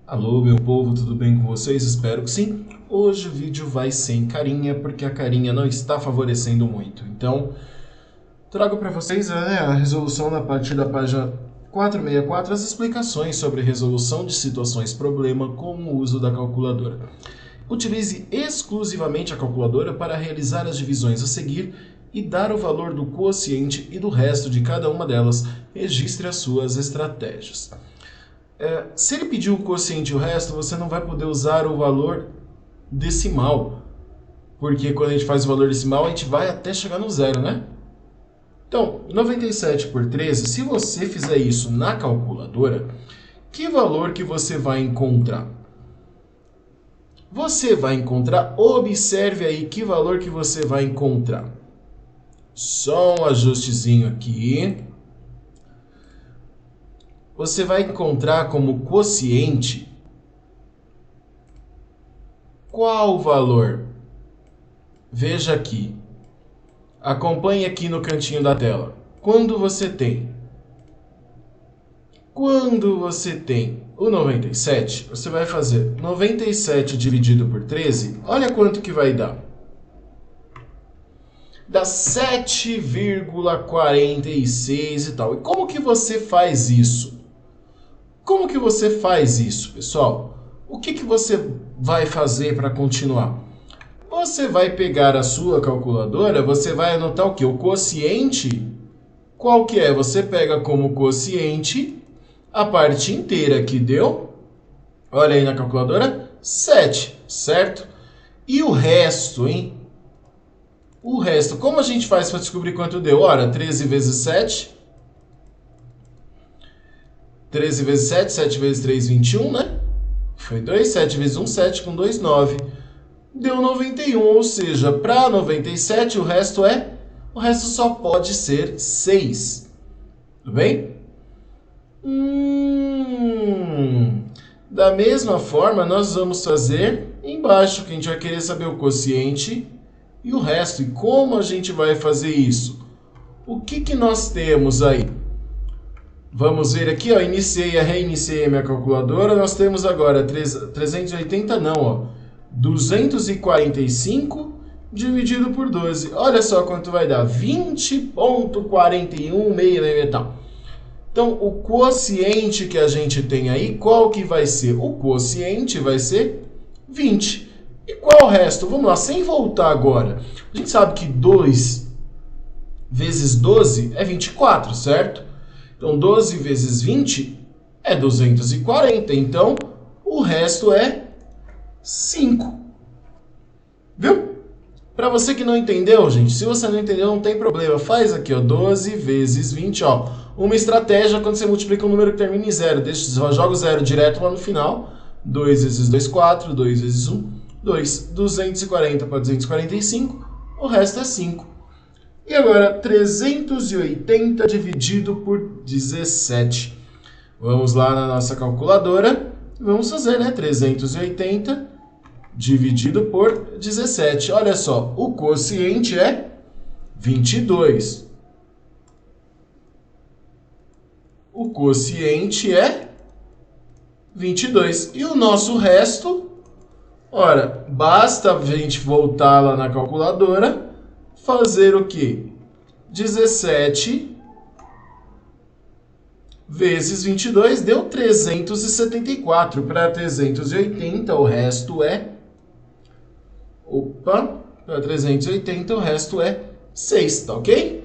Alô, meu povo, tudo bem com vocês? Espero que sim. Hoje o vídeo vai sem carinha, porque a carinha não está favorecendo muito. Então, trago para vocês a resolução a partir da página 464, as explicações sobre resolução de situações problema com o uso da calculadora. Utilize exclusivamente a calculadora para realizar as divisões a seguir e dar o valor do quociente e do resto de cada uma delas. Registre as suas estratégias. Se ele pedir o quociente e o resto, você não vai poder usar o valor decimal. Porque quando a gente faz o valor decimal, a gente vai até chegar no zero, né? Então, 97 por 13, se você fizer isso na calculadora, que valor que você vai encontrar? Você vai encontrar, observe aí que valor que você vai encontrar. Só um ajustezinho aqui. Você vai encontrar como quociente qual valor? Veja aqui. Acompanhe aqui no cantinho da tela. Quando você tem o 97, você vai fazer 97 dividido por 13. Olha quanto que vai dar. Dá 7,46 e tal. E como que você faz isso? Como que você faz isso, pessoal? O que você vai fazer para continuar? Você vai pegar a sua calculadora, você vai anotar o quê? O quociente. Qual que é? Você pega como quociente a parte inteira que deu. Olha aí na calculadora, 7, certo? E o resto, hein? O resto, como a gente faz para descobrir quanto deu? Ora, 13 vezes 7... 13 vezes 7, 7 vezes 3, 21, né? Foi 2, 7 vezes 1, 7, com 2, 9. Deu 91, ou seja, para 97 o resto só pode ser 6. Tudo bem? Da mesma forma, nós vamos fazer embaixo, que a gente vai querer saber o quociente e o resto. E como a gente vai fazer isso? O que nós temos aí? Vamos ver aqui, ó, reiniciei a minha calculadora, nós temos agora 380 não, ó, 245 dividido por 12. Olha só quanto vai dar, 20,41 tal. Então, o quociente que a gente tem aí, qual que vai ser? O quociente vai ser 20. E qual o resto? Vamos lá, sem voltar agora. A gente sabe que 2 vezes 12 é 24, certo? Então, 12 vezes 20 é 240. Então, o resto é 5. Viu? Para você que não entendeu, gente, se você não entendeu, não tem problema. Faz aqui, ó, 12 vezes 20, ó. Uma estratégia quando você multiplica um número que termina em zero. Joga o zero direto lá no final. 2 vezes 2, 4. 2 vezes 1, 2. 240 para 245. O resto é 5. E agora, 380 dividido por 17. Vamos lá na nossa calculadora. Vamos fazer, né? 380 dividido por 17. Olha só, o quociente é 22. O quociente é 22. E o nosso resto, ora, basta a gente voltar lá na calculadora, fazer o quê? 17 vezes 22 deu 374. Para 380 o resto é... para 380 o resto é 6, tá ok?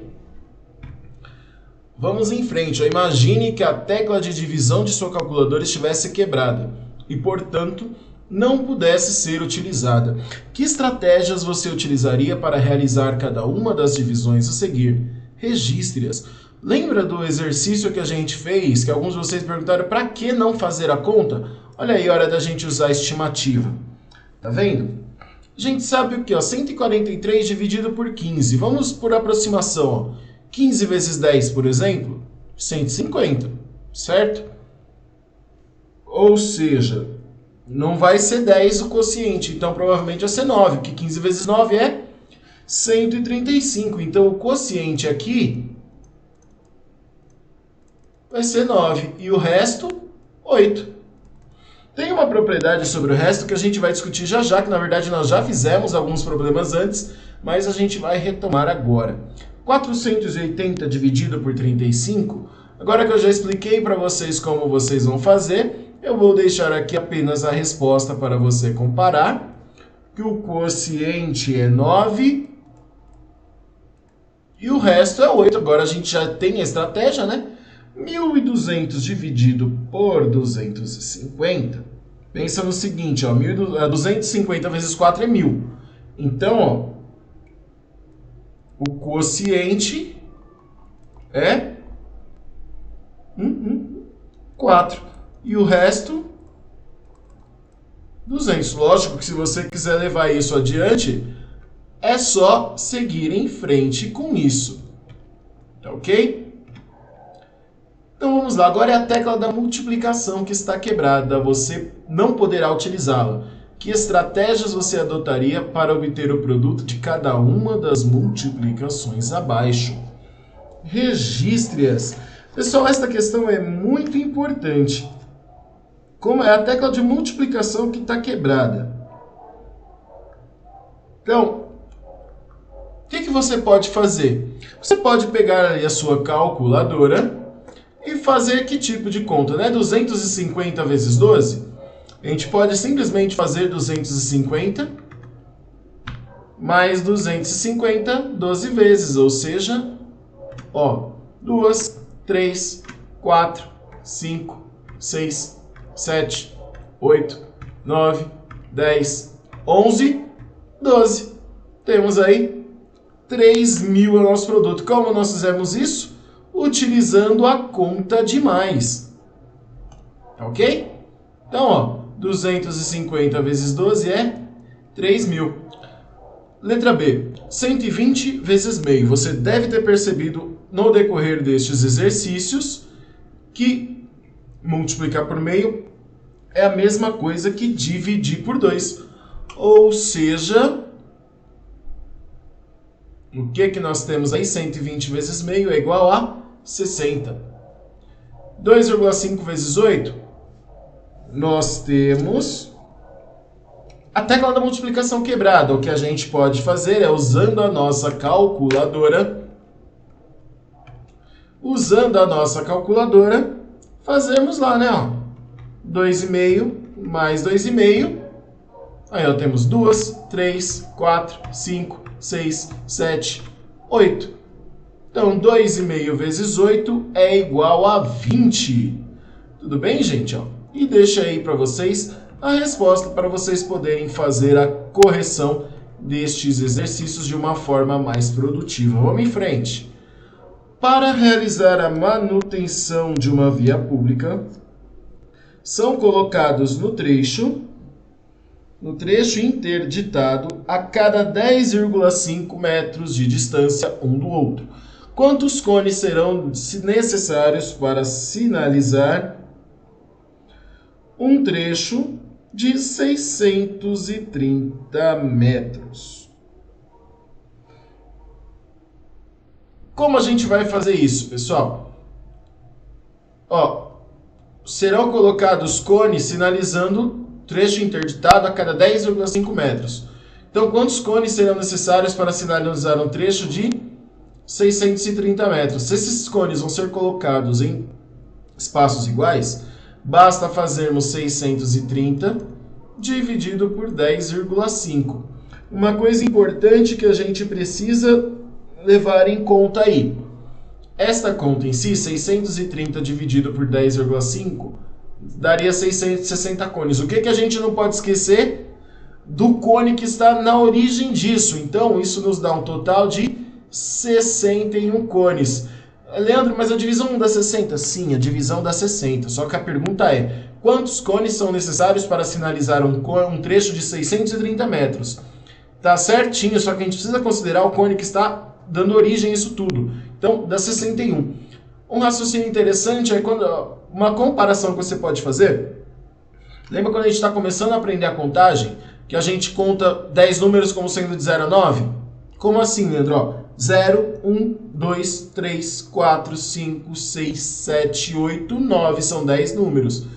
Vamos em frente. Imagine que a tecla de divisão de sua calculadora estivesse quebrada e, portanto, não pudesse ser utilizada. Que estratégias você utilizaria para realizar cada uma das divisões a seguir? Registre-as. Lembra do exercício que a gente fez, que alguns de vocês perguntaram para que não fazer a conta? Olha aí, hora da gente usar a estimativa. Tá vendo? A gente sabe o que? 143 dividido por 15. Vamos por aproximação. 15 vezes 10, por exemplo, 150, certo? Ou seja, não vai ser 10 o quociente, então provavelmente vai ser 9, porque 15 vezes 9 é 135. Então o quociente aqui vai ser 9 e o resto, 8. Tem uma propriedade sobre o resto que a gente vai discutir já já, que na verdade nós já fizemos alguns problemas antes, mas a gente vai retomar agora. 480 dividido por 35, agora que eu já expliquei para vocês como vocês vão fazer, eu vou deixar aqui apenas a resposta para você comparar, que o quociente é 9 e o resto é 8. Agora a gente já tem a estratégia, né? 1.200 dividido por 250. Pensa no seguinte, ó, 250 vezes 4 é 1.000. Então, ó, o quociente é 4. E o resto, 200. Lógico que se você quiser levar isso adiante, é só seguir em frente com isso. Tá ok? Então vamos lá. Agora é a tecla da multiplicação que está quebrada. Você não poderá utilizá-la. Que estratégias você adotaria para obter o produto de cada uma das multiplicações abaixo? Registre-as. Pessoal, esta questão é muito importante. Como é a tecla de multiplicação que está quebrada. Então, o que você pode fazer? Você pode pegar ali a sua calculadora e fazer que tipo de conta, né? 250 vezes 12? A gente pode simplesmente fazer 250 mais 250 12 vezes, ou seja, ó, 2, 3, 4, 5, 6, 7, 8, 9, 10, 11, 12. Temos aí 3.000 é o nosso produto. Como nós fizemos isso? Utilizando a conta de mais. Ok? Então, ó, 250 vezes 12 é 3.000. Letra B, 120 vezes meio. Você deve ter percebido no decorrer destes exercícios que multiplicar por meio é a mesma coisa que dividir por 2. Ou seja, o que nós temos aí? 120 vezes meio é igual a 60. 2,5 vezes 8, nós temos a tecla da multiplicação quebrada. O que a gente pode fazer é, usando a nossa calculadora, fazermos lá, né? 2,5 mais 2,5. Aí, ó, temos 2, 3, 4, 5, 6, 7, 8. Então, 2,5 vezes 8 é igual a 20. Tudo bem, gente? Ó, e deixa aí para vocês a resposta para vocês poderem fazer a correção destes exercícios de uma forma mais produtiva. Vamos em frente. Para realizar a manutenção de uma via pública, são colocados no trecho interditado a cada 10,5 metros de distância um do outro. Quantos cones serão necessários para sinalizar um trecho de 630 metros? Como a gente vai fazer isso, pessoal? Ó, serão colocados cones sinalizando trecho interditado a cada 10,5 metros. Então, quantos cones serão necessários para sinalizar um trecho de 630 metros? Se esses cones vão ser colocados em espaços iguais, basta fazermos 630 dividido por 10,5. Uma coisa importante que a gente precisa levar em conta aí. Esta conta em si, 630 dividido por 10,5, daria 660 cones. O que a gente não pode esquecer? Do cone que está na origem disso. Então, isso nos dá um total de 61 cones. Leandro, mas a divisão dá 60? Sim, a divisão dá 60. Só que a pergunta é, quantos cones são necessários para sinalizar um trecho de 630 metros? Tá certinho, só que a gente precisa considerar o cone que está dando origem a isso tudo. Então, dá 61. Um raciocínio interessante é quando uma comparação que você pode fazer. Lembra quando a gente está começando a aprender a contagem, que a gente conta 10 números como sendo de 0 a 9? Como assim, Leandro? 0, 1, 2, 3, 4, 5, 6, 7, 8, 9. São 10 números.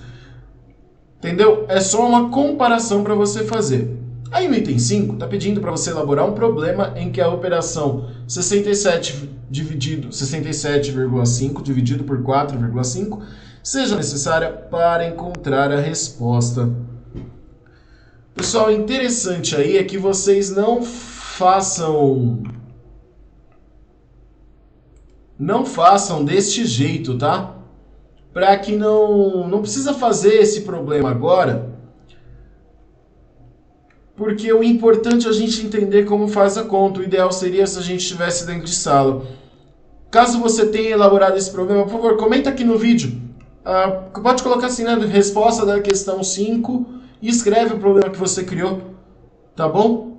Entendeu? É só uma comparação para você fazer. Aí no item 5, está pedindo para você elaborar um problema em que a operação 67,5 dividido por 4,5 seja necessária para encontrar a resposta. Pessoal, interessante aí é que vocês não façam deste jeito, tá? Para que não precisa fazer esse problema agora, porque o importante é a gente entender como faz a conta. O ideal seria se a gente estivesse dentro de sala. Caso você tenha elaborado esse problema, por favor, comenta aqui no vídeo. Pode colocar assim, né, resposta da questão 5 e escreve o problema que você criou, tá bom?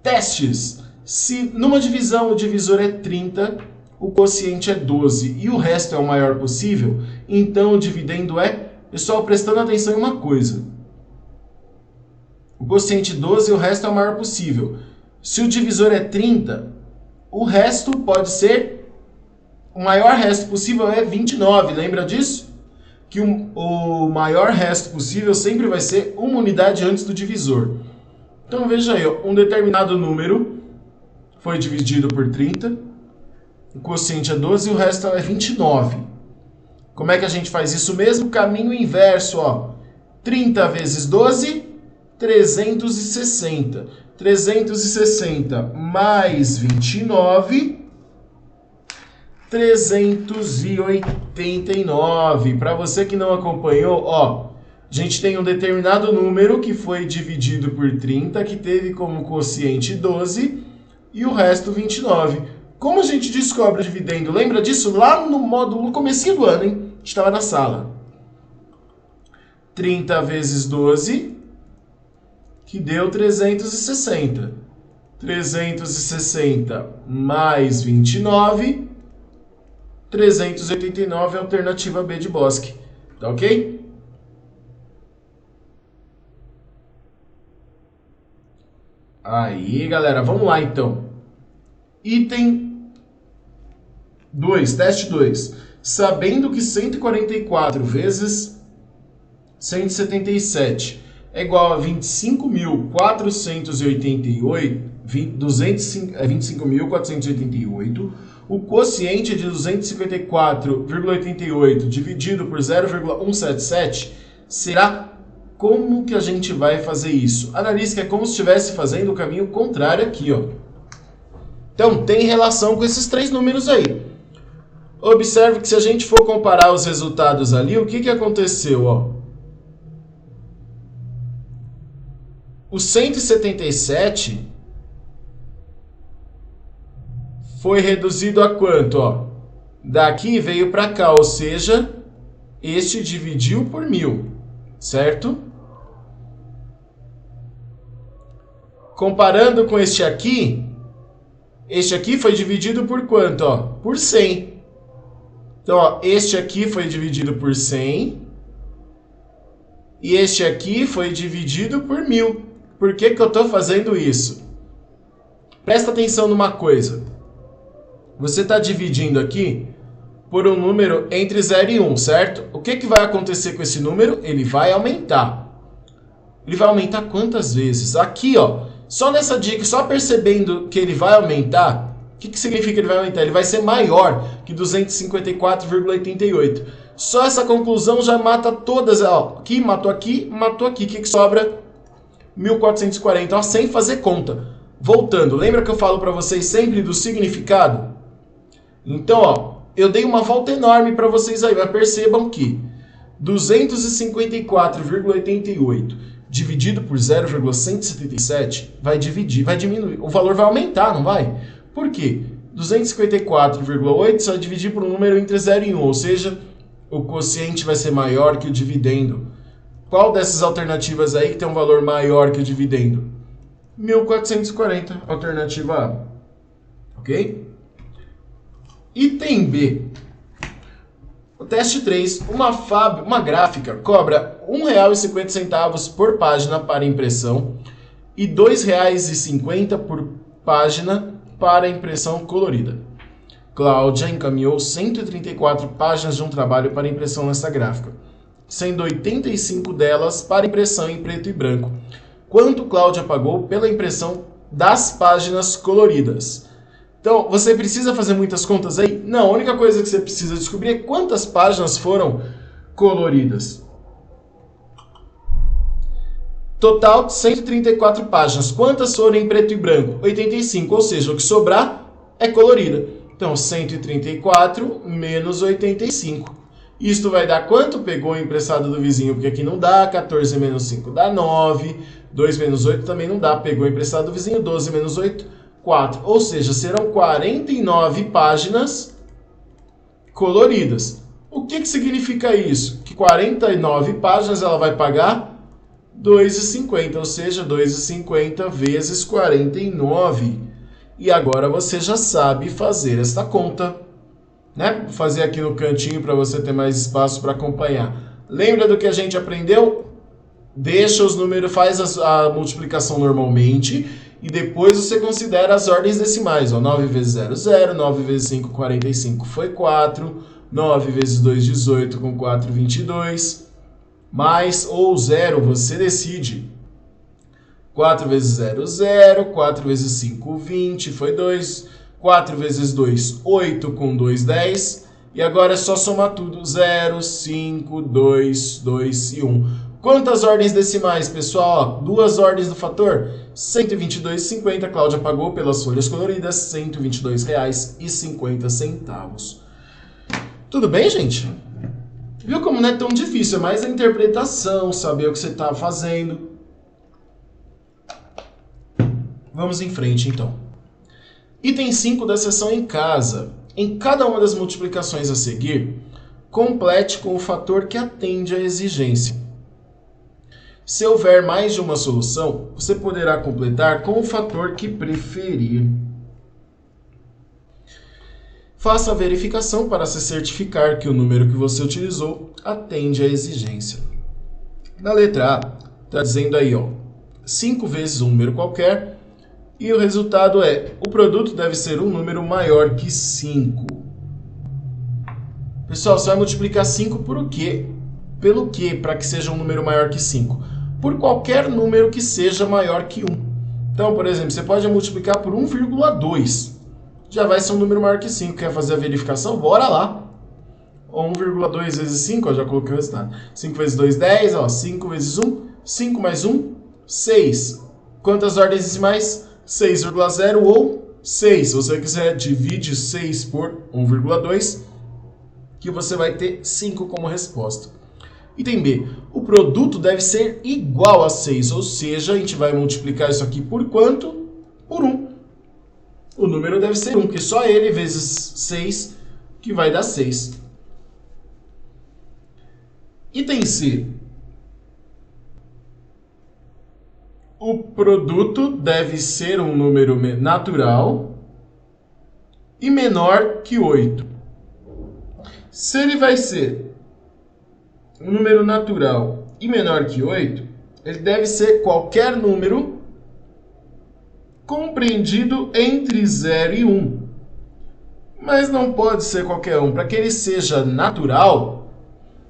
Testes. Se numa divisão o divisor é 30, o quociente é 12 e o resto é o maior possível, então o dividendo é... Pessoal, prestando atenção em uma coisa. O quociente 12 e o resto é o maior possível. Se o divisor é 30, o resto pode ser... O maior resto possível é 29, lembra disso? Que o maior resto possível sempre vai ser uma unidade antes do divisor. Então veja aí, um determinado número foi dividido por 30, o quociente é 12 e o resto é 29. Como é que a gente faz isso mesmo? Caminho inverso, ó. 30 vezes 12, 360. 360 mais 29, 389. Para você que não acompanhou, ó, a gente tem um determinado número que foi dividido por 30, que teve como quociente 12 e o resto 29. Como a gente descobre o dividendo? Lembra disso lá no módulo, no comecinho do ano, hein? A gente estava na sala. 30 vezes 12, que deu 360. 360 mais 29, 389 é a alternativa B de Bosque. Tá ok? Aí, galera, vamos lá então. Item 2, teste 2. Sabendo que 144 vezes 177 é igual a 25.488, o quociente de 254,88 dividido por 0,177 será... Como que a gente vai fazer isso? Analise que é como se estivesse fazendo o caminho contrário aqui, ó. Então, tem relação com esses três números aí. Observe que se a gente for comparar os resultados ali, o que aconteceu, ó? O 177 foi reduzido a quanto, ó? Daqui veio para cá, ou seja, este dividiu por 1000, certo? Comparando com este aqui foi dividido por quanto, ó? Por 100. Então, ó, este aqui foi dividido por 100 e este aqui foi dividido por 1000. Por que que eu estou fazendo isso? Presta atenção numa coisa. Você está dividindo aqui por um número entre 0 e 1, certo? O que que vai acontecer com esse número? Ele vai aumentar. Ele vai aumentar quantas vezes? Aqui, ó, só nessa dica, só percebendo que ele vai aumentar, o que que significa que ele vai aumentar? Ele vai ser maior que 254,88. Só essa conclusão já mata todas, ó, aqui, matou aqui, matou aqui. O que que sobra? 1440, ó, sem fazer conta. Voltando, lembra que eu falo para vocês sempre do significado? Então, ó, eu dei uma volta enorme para vocês aí, mas percebam que 254,88 dividido por 0,177 vai diminuir. O valor vai aumentar, não vai? Por quê? 254,8 só dividir por um número entre 0 e 1, ou seja, o quociente vai ser maior que o dividendo. Qual dessas alternativas aí que tem um valor maior que o dividendo? 1440, alternativa A. Ok? Item B. O teste 3. Uma gráfica cobra R$ 1,50 por página para impressão e R$ 2,50 por página para impressão colorida. Cláudia encaminhou 134 páginas de um trabalho para impressão nessa gráfica. sendo 85 delas para impressão em preto e branco. Quanto Cláudia pagou pela impressão das páginas coloridas? Então, você precisa fazer muitas contas aí? Não, a única coisa que você precisa descobrir é quantas páginas foram coloridas. Total, 134 páginas. Quantas foram em preto e branco? 85, ou seja, o que sobrar é colorida. Então, 134 menos 85. Isto vai dar quanto? Pegou o emprestado do vizinho, porque aqui não dá. 14 menos 5 dá 9. 2 menos 8 também não dá. Pegou o emprestado do vizinho. 12 menos 8, 4. Ou seja, serão 49 páginas coloridas. O que significa isso? Que 49 páginas ela vai pagar R$ 2,50, ou seja, 2,50 vezes 49. E agora você já sabe fazer esta conta, né? Vou fazer aqui no cantinho para você ter mais espaço para acompanhar. Lembra do que a gente aprendeu? Deixa os números, faz a multiplicação normalmente e depois você considera as ordens decimais. Ó, 9 vezes 0, 0. 9 vezes 5, 45 foi 4. 9 vezes 2, 18. Com 4, 22. Mais ou zero, você decide. 4 vezes 0, 0. 4 vezes 5, 20. Foi 2. 4 vezes 2, 8. Com 2, 10. E agora é só somar tudo. 0, 5, 2, 2 e 1. Quantas ordens decimais, pessoal? Ó, duas ordens do fator. 122,50. Cláudia pagou pelas folhas coloridas R$ 122,50. Tudo bem, gente? Viu como não é tão difícil? É mais a interpretação, saber o que você está fazendo. Vamos em frente, então. Item 5 da seção em casa. Em cada uma das multiplicações a seguir, complete com o fator que atende à exigência. Se houver mais de uma solução, você poderá completar com o fator que preferir. Faça a verificação para se certificar que o número que você utilizou atende à exigência. Na letra A, está dizendo aí, ó, 5 vezes um número qualquer, e o resultado é, o produto deve ser um número maior que 5. Pessoal, você vai multiplicar 5 por o quê? Pelo quê? Para que seja um número maior que 5? Por qualquer número que seja maior que 1. Então, por exemplo, você pode multiplicar por 1,2. Já vai ser um número maior que 5. Quer fazer a verificação? Bora lá. 1,2 vezes 5, ó, já coloquei o resultado. 5 vezes 2, 10. Ó, 5 vezes 1, 5 mais 1, 6. Quantas ordens decimais? 6,0 ou 6. Se você quiser, divide 6 por 1,2, que você vai ter 5 como resposta. Item B. O produto deve ser igual a 6, ou seja, a gente vai multiplicar isso aqui por quanto? Por 1. O número deve ser 1, que só ele vezes 6, que vai dar 6. Item C. O produto deve ser um número natural e menor que 8. Se ele vai ser um número natural e menor que 8, ele deve ser qualquer número compreendido entre 0 e 1. Mas não pode ser qualquer um. Para que ele seja natural,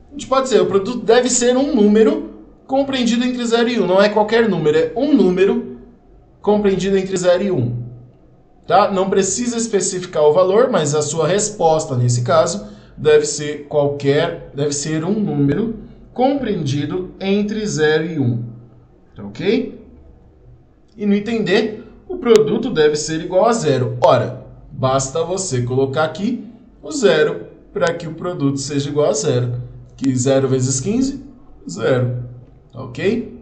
a gente pode dizer, o produto deve ser um número compreendido entre 0 e 1. Não é qualquer número, é um número compreendido entre 0 e 1. Tá? Não precisa especificar o valor, mas a sua resposta, nesse caso, deve ser um número compreendido entre 0 e 1. Tá, ok? E no item D, o produto deve ser igual a 0. Ora, basta você colocar aqui o 0 para que o produto seja igual a 0. Que 0 vezes 15, 0. Tá, ok?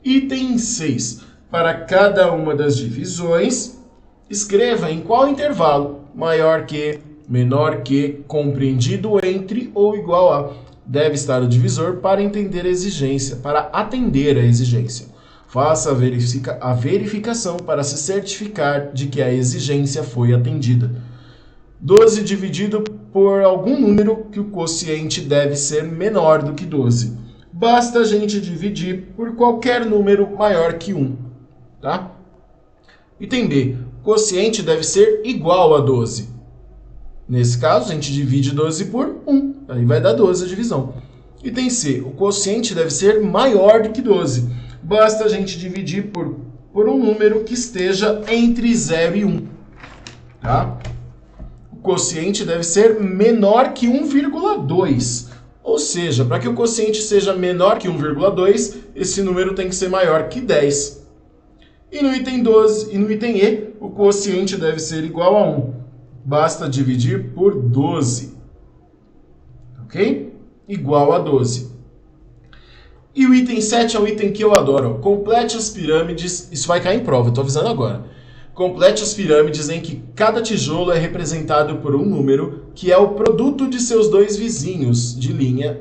Item 6. Para cada uma das divisões, escreva em qual intervalo, maior que, menor que, compreendido entre ou igual a, deve estar o divisor para entender a exigência, para atender a exigência. Faça a verificação para se certificar de que a exigência foi atendida. 12 dividido por algum número que o quociente deve ser menor do que 12. Basta a gente dividir por qualquer número maior que 1. Tá? Item B. O quociente deve ser igual a 12. Nesse caso, a gente divide 12 por 1. Aí vai dar 12 a divisão. Item C, o quociente deve ser maior do que 12. Basta a gente dividir por um número que esteja entre 0 e 1. Tá? O quociente deve ser menor que 1,2. Ou seja, para que o quociente seja menor que 1,2, esse número tem que ser maior que 10. E no item 12, e no item E, o quociente deve ser igual a 1. Basta dividir por 12. Ok? Igual a 12. E o item 7 é o item que eu adoro. Complete as pirâmides. Isso vai cair em prova, eu estou avisando agora. Complete as pirâmides em que cada tijolo é representado por um número que é o produto de seus dois vizinhos de linha,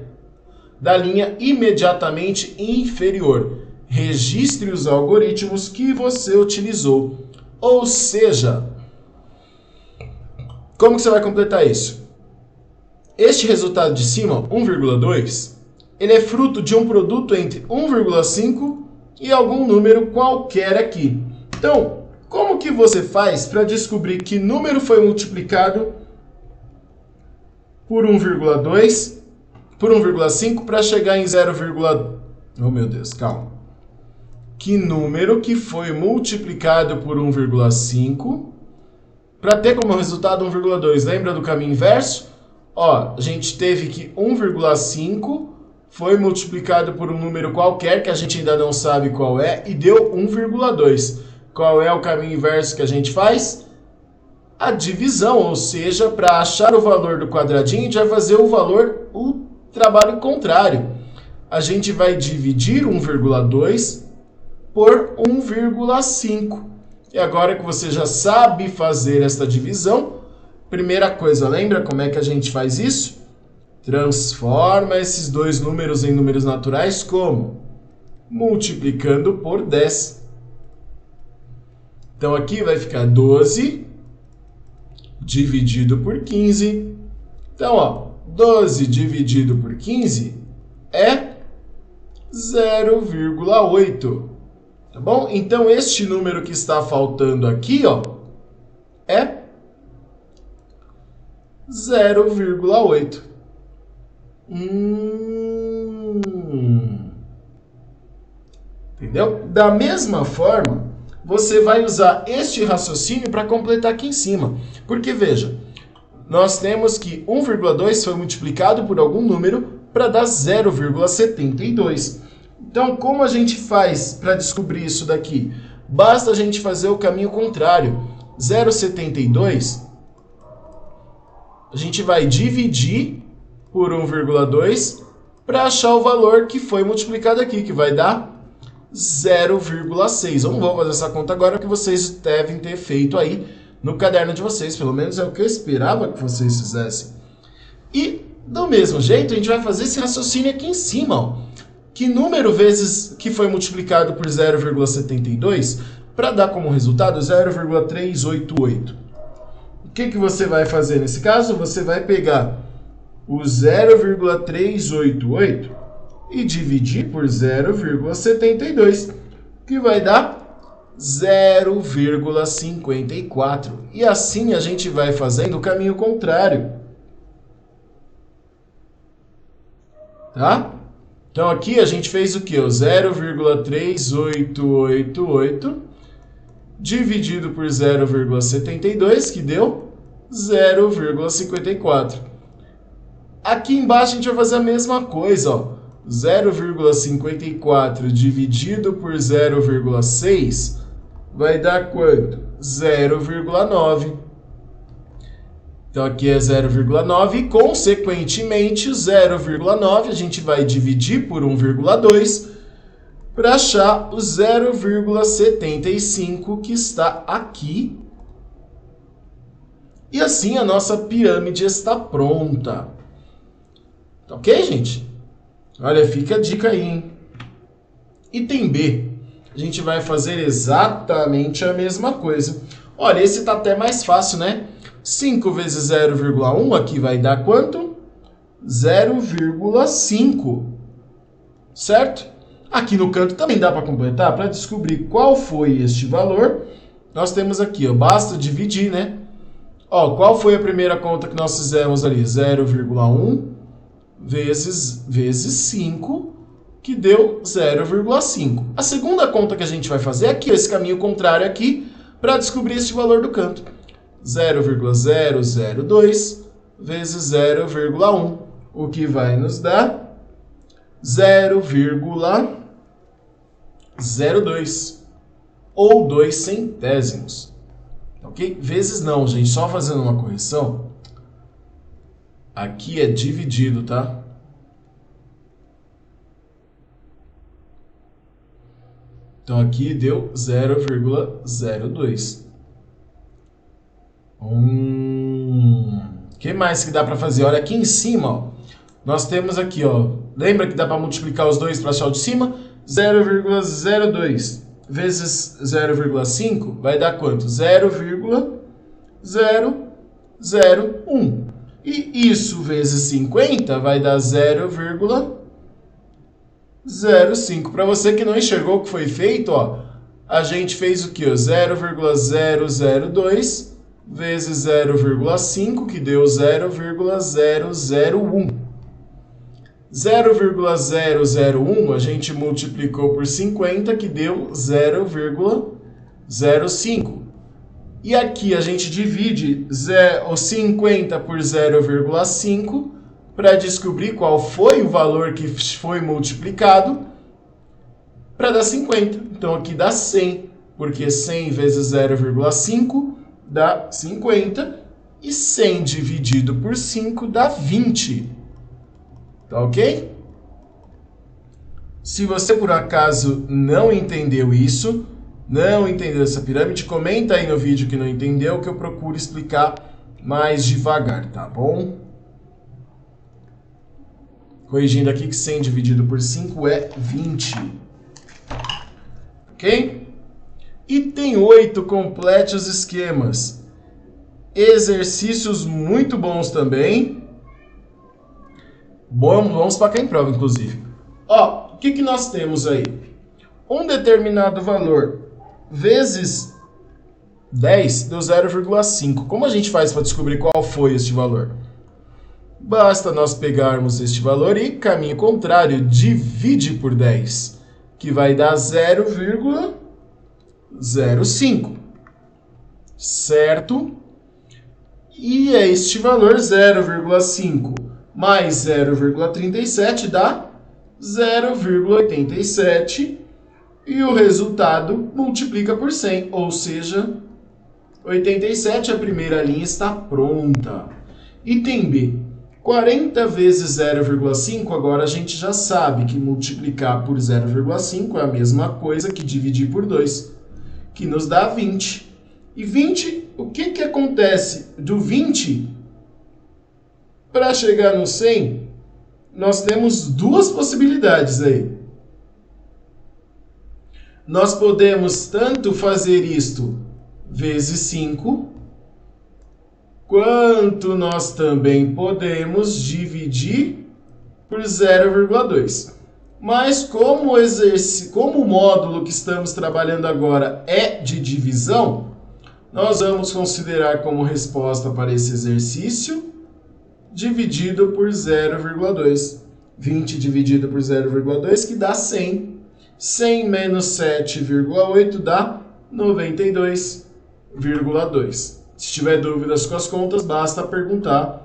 da linha imediatamente inferior. Registre os algoritmos que você utilizou. Ou seja, como que você vai completar isso? Este resultado de cima, 1,2, ele é fruto de um produto entre 1,5 e algum número qualquer aqui. Então, como que você faz para descobrir que número foi multiplicado por 1,2, por 1,5 para chegar em 0, oh meu Deus, calma. Que número que foi multiplicado por 1,5 para ter como resultado 1,2? Lembra do caminho inverso? Ó, a gente teve que 1,5 foi multiplicado por um número qualquer que a gente ainda não sabe qual é e deu 1,2. Qual é o caminho inverso que a gente faz? A divisão, ou seja, para achar o valor do quadradinho, a gente vai fazer o trabalho contrário. A gente vai dividir 1,2 por 1,5. E agora que você já sabe fazer esta divisão, primeira coisa, lembra como é que a gente faz isso? Transforma esses dois números em números naturais como? Multiplicando por 10. Então aqui vai ficar 12 dividido por 15. Então, ó, 12 dividido por 15 é 0,8. Tá bom? Então, este número que está faltando aqui, ó, é 0,8. Entendeu? Da mesma forma, você vai usar este raciocínio para completar aqui em cima. Porque, veja, nós temos que 1,2 foi multiplicado por algum número para dar 0,72. Então, como a gente faz para descobrir isso daqui? Basta a gente fazer o caminho contrário. 0,72, a gente vai dividir por 1,2 para achar o valor que foi multiplicado aqui, que vai dar 0,6. Eu não vou fazer essa conta agora, porque vocês devem ter feito aí no caderno de vocês. Pelo menos é o que eu esperava que vocês fizessem. E, do mesmo jeito, a gente vai fazer esse raciocínio aqui em cima, ó. Que número vezes que foi multiplicado por 0,72 para dar como resultado 0,388. O que você vai fazer nesse caso? Você vai pegar o 0,388 e dividir por 0,72, que vai dar 0,54. E assim a gente vai fazendo o caminho contrário. Tá? Então aqui a gente fez o quê? O 0,3888 dividido por 0,72, que deu 0,54. Aqui embaixo a gente vai fazer a mesma coisa, ó. 0,54 dividido por 0,6 vai dar quanto? 0,9. Então aqui é 0,9 e, consequentemente, o 0,9 a gente vai dividir por 1,2 para achar o 0,75 que está aqui. E assim a nossa pirâmide está pronta. Tá ok, gente? Olha, fica a dica aí, hein? Item B. A gente vai fazer exatamente a mesma coisa. Olha, esse está até mais fácil, né? 5 vezes 0,1 aqui vai dar quanto? 0,5. Certo? Aqui no canto também dá para completar. Para descobrir qual foi este valor, nós temos aqui, ó, basta dividir, né? Ó, qual foi a primeira conta que nós fizemos ali? 0,1 vezes 5, que deu 0,5. A segunda conta que a gente vai fazer é aqui, esse caminho contrário aqui, para descobrir este valor do canto. 0,002 vezes 0,1, o que vai nos dar 0,02, ou 2 centésimos. Ok? Vezes não, gente, só fazendo uma correção. Aqui é dividido, tá? Então, aqui deu 0,02. Que mais que dá para fazer? Olha, aqui em cima, ó, nós temos aqui, ó, lembra que dá para multiplicar os dois para achar o de cima? 0,02 vezes 0,5 vai dar quanto? 0,001. E isso vezes 50 vai dar 0,05. Para você que não enxergou o que foi feito, ó, a gente fez o que? 0,002 vezes 0,5, que deu 0,001. 0,001 a gente multiplicou por 50, que deu 0,05. E aqui a gente divide o 50 por 0,5 para descobrir qual foi o valor que foi multiplicado para dar 50. Então aqui dá 100, porque 100 vezes 0,5 dá 50 e 100 dividido por 5 dá 20. Tá ok? Se você por acaso não entendeu isso, não entendeu essa pirâmide, comenta aí no vídeo que não entendeu, que eu procuro explicar mais devagar, tá bom? Corrigindo aqui que 100 dividido por 5 é 20. Ok? Item 8, complete os esquemas. Exercícios muito bons também. Vamos para cá em prova, inclusive. Ó, o que nós temos aí? Um determinado valor vezes 10 deu 0,5. Como a gente faz para descobrir qual foi este valor? Basta nós pegarmos este valor e, caminho contrário, divide por 10, que vai dar 0,05. Certo? E é este valor, 0,5 mais 0,37 dá 0,87. E o resultado multiplica por 100, ou seja, 87, a primeira linha está pronta. Item B, 40 vezes 0,5, agora a gente já sabe que multiplicar por 0,5 é a mesma coisa que dividir por 2, que nos dá 20. E 20, o que acontece do 20 para chegar no 100? Nós temos duas possibilidades aí. Nós podemos tanto fazer isto vezes 5, quanto nós também podemos dividir por 0,2. Mas como o módulo que estamos trabalhando agora é de divisão, nós vamos considerar como resposta para esse exercício dividido por 0,2. 20 dividido por 0,2, que dá 100. 100 menos 7,8 dá 92,2. Se tiver dúvidas com as contas, basta perguntar.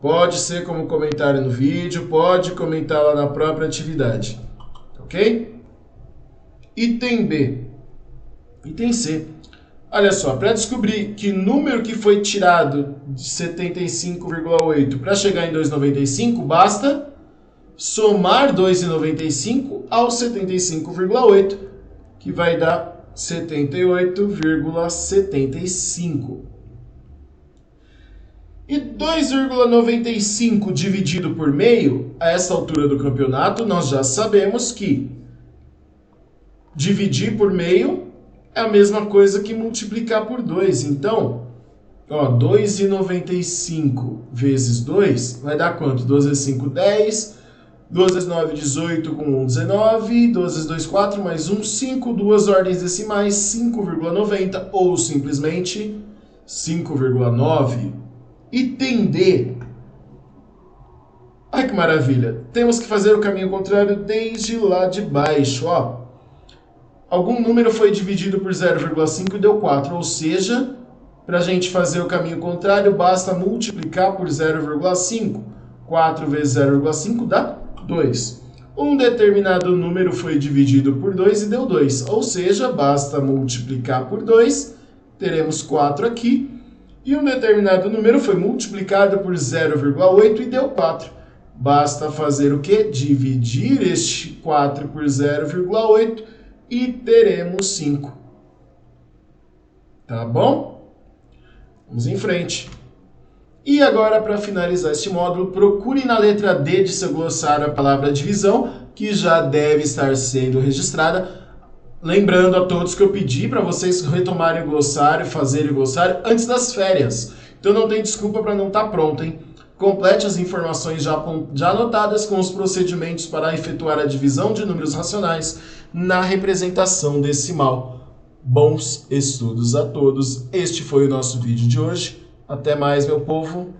Pode ser como comentário no vídeo, pode comentar lá na própria atividade. Ok? Item B. Item C. Olha só, para descobrir que número que foi tirado de 75,8 para chegar em 2,95, basta somar 2,95 ao 75,8, que vai dar 78,75. E 2,95 dividido por meio, a essa altura do campeonato, nós já sabemos que dividir por meio é a mesma coisa que multiplicar por 2. Então, 2,95 vezes 2 vai dar quanto? 2 vezes 5, 10. 2 vezes 9, 18, com 1, 19. 2 vezes 2, 4, mais 1, 5. Duas ordens decimais, 5,90 ou simplesmente 5,9. Item D. Ai, que maravilha! Temos que fazer o caminho contrário desde lá de baixo, ó. Algum número foi dividido por 0,5 e deu 4, ou seja, para a gente fazer o caminho contrário, basta multiplicar por 0,5. 4 vezes 0,5 dá 2. Um determinado número foi dividido por 2 e deu 2, ou seja, basta multiplicar por 2, teremos 4 aqui. E um determinado número foi multiplicado por 0,8 e deu 4. Basta fazer o quê? Dividir este 4 por 0,8 e teremos 5. Tá bom? Vamos em frente. E agora, para finalizar este módulo, procure na letra D de seu glossário a palavra divisão, que já deve estar sendo registrada. Lembrando a todos que eu pedi para vocês retomarem o glossário, fazerem o glossário antes das férias. Então não tem desculpa para não estar pronto, hein? Complete as informações já anotadas com os procedimentos para efetuar a divisão de números racionais na representação decimal. Bons estudos a todos. Este foi o nosso vídeo de hoje. Até mais, meu povo.